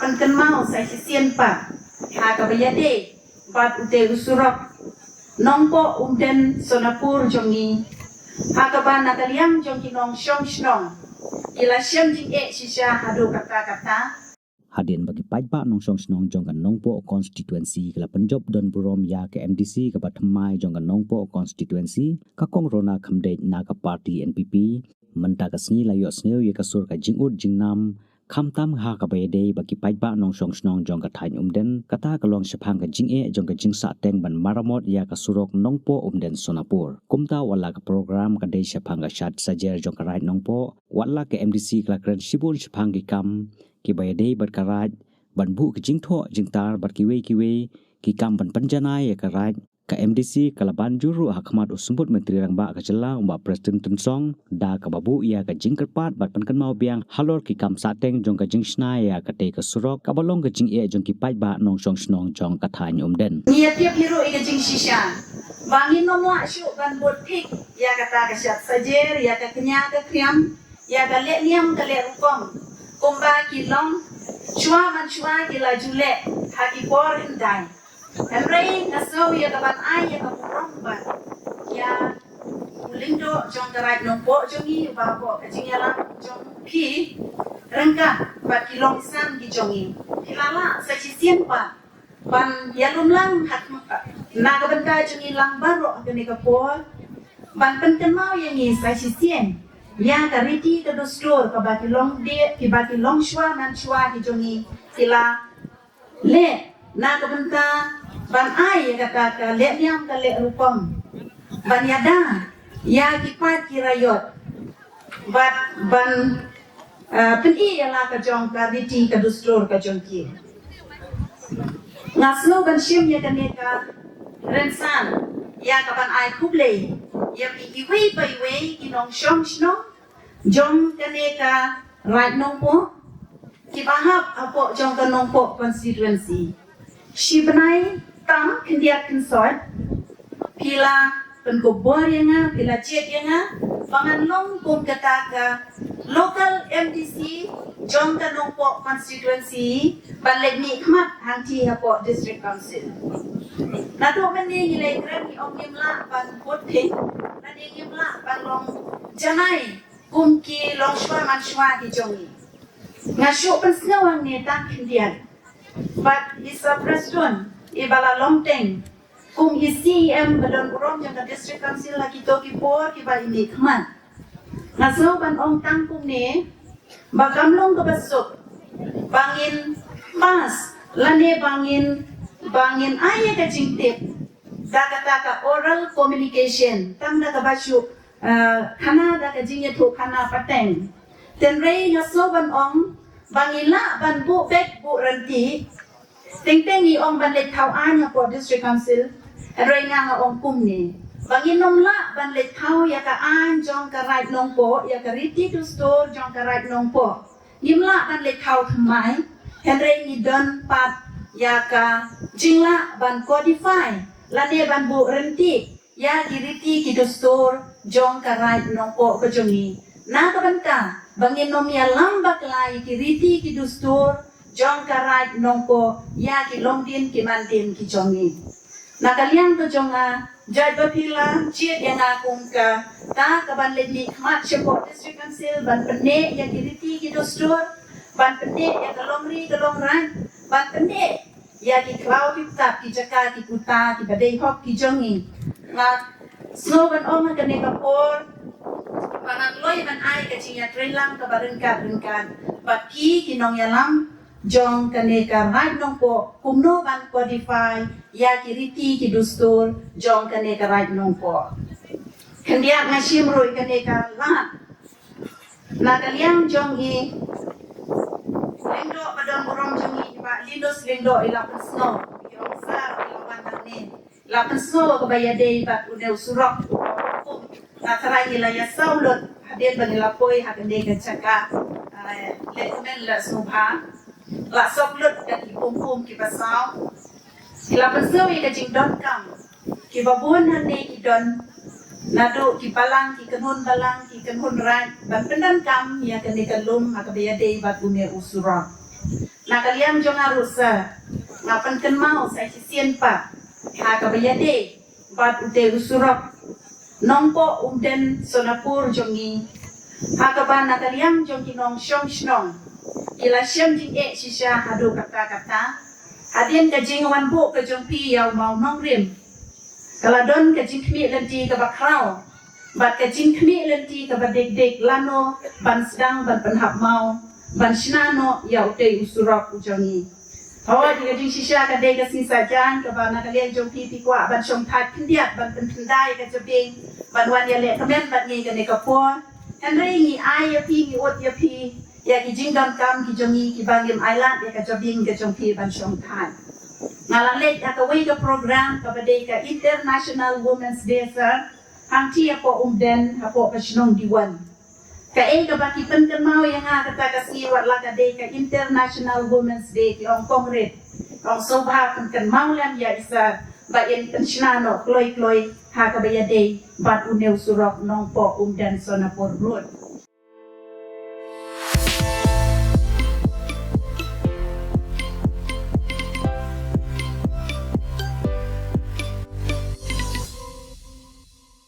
Bapan kenmau saya sisien pa. Hakabayade. Bat ute usurok. Nongpo umden sonapur jongi. Hakaban nakaliang jongi nong syong shnong. Ila syem jing shisha hadu kata-kata. Hadin bagi pajak nong song snong jongkan nongpo konstituensi kala penjob don burom ya ke MDC ke batmai jongkan nongpo konstituensi kakong rona kamdej naga parti NPP menta kasni layo sneu ye kasur ka jingut jingnam kamtam ha ka bayde bagi pajak nong song snong jongka thain umden kata kalong sepang ka jinge jongka jingsa teng ban maramot ya kasurok nongpo umden sonapur kumta wala ka program ka dei sepang ka shat sajer jongka right nongpo wala ke MDC kala kren sibun sepang ki kam ki bayade berkarat ban bu ke jingtho jingtar bar kiwe ki kam ban panjana ya karat ka MDC kalaban juru hakmat usumbut menteri rangba ka jela umba presiden tensong da ka babu ya ka jingkerpat bat pankan mau biang halor ki kam sateng jong ka jingsna ya ka te ka surok ka balong ka jing e jong ki pai ba nong song snong jong ka thany umden Nia tiap hero ika jing shisha. Bangin nomwa syu ban bot pik ya kata ka syat sajer ya ka kenya ka kriam ya ka le liam ka le rupom. Kumba kilong chua man chua kila jule haki por hindai. Henry nasaw ya kaban ay ya kapurong ban ya ulindo jong karat nompo jongi babo kajingala jong pi rengka bat kilong isan ki jongi kilala sa sisien pa ban yalum lang hat nagabanda jongi lang baro agani kapor ban penten mau yang ni sa sisien ya kariti ka dostor ka bakilong de ki bakilong shwa nan shwa ki jongi kila le nagabanda ban ay kata ka le niam ka le rupam ban yada ya kipat kirayot ban peni yala ka jong ka riti ka dostor ka jong ki ngaslo ban shim ya kaneka rensan ya ka ban ay kuble ya ki iwe pa iwe kinong shong shno jong kaneka right nong po ki bahap apo jong ka nong po constituency shibnai tam kendiat kensot pila penkobor yang pila cek yang pangan long kum kata ka local MDC jong ka nongpo constituency balik ni khmat hanti hapo district council nato meni nilai kren ni ong yimla ban poting nani yimla ban long janai kum ki long shwa man shwa ki jongi ngasuk pen snawang ni tak kendiat but is a president ibala longteng kung ICM balon burom yang ka district council la kito ki por ki ba ini khman ngaso ban ong tang kung ne bagamlong ka basok bangin mas lane bangin aya ka jingtip kata ka oral communication tam da ka basu khana da ka jingye tho khana pateng tenrei ngaso ban ong bangila ban bu bek bu ranti Ting-ting ong banlet thau anya po district council ray nga ong kumni bangin nong la banlet thau ya ka an jong ka right nong po ya ka riti to store jong ka right nong po yimla banlet thau thmai henry ni don pat ya ka jingla ban codify lane ban bu renti ya ki riti ki to store jong ka right nong po ko jongi na ka banta bangin nom ya lambak lai ki riti ki to store jong karat nongko ya ki longdin ki mandin ki jongi nakaliang to jonga jad bapila chiet yang akung ka ta ka ban leni khmat chepo district council ban pene ya ki riti ki dostor ban pene ya ka longri ka longran ban pene ya ki klau ki tap ki jaka ki puta ki badai hok ki jongi nga snow ban ong ka ne ka por panang loy ban ai ka chinya train lang ka barengkat bat ki nong yalam jong kaneka right nong po kumno ban codify ya kiriti ki dustur jong kaneka right nong po kandiak nga shimroy kaneka la nakaliang jong i lindo padang burong jong i ba lindos lindo ilapan snow yung sa ilapan tani ilapan snow kabayade ba unew surok nataray nila ya saulot hadin ba nila po'y hakande ka tsaka letumen la subha la soklot ka ki pum ki basaw ila pasaw ika jing don kam ki babon hane ki don nado ki balang ki kanhon ran ban pendan kam ya kane kalum akabaya dei bat uner usura nakaliam jong arusa ngapan ken mau sa sisien pa ha ka bayade bat ute usurok nongpo umden sonapur jongi ha ka ba nakaliam jong kinong shong shnong ila syam jing shisha hadu kata adien ka jing wan bu ka jong pi yaw mau nong rim kaladon ka jing kmi lenti ka bakrao bat ka jing kmi lenti ka badek lano ban sedang ban penhap mau ban shnano ya ute usurok ujongi hawa jing jing shisha ka de ka sisa jang ka ba nakaliam jong pi kwa ban shong that kindiat ban pendai ka jabing ban wan ya le kamen ban ngi ka ne ka po henry ngi ai ya pi ngi ot ya pi ya ki jingdam kam ki jongi ki bangim island ya ka jobing ka jongpi ban shong thai ngalang let ya ka wei ka program ka badai ka International Women's Day sir hang ti apo umden apo ka shnong diwan ka ka baki pen kan mau yang nga kata ka siwat la ka day ka International Women's Day ki ong kongret ong sobha kan mau lam ya isa ba in penshnano kloy ha ka baya day bat unew surok nong po umden sonapur road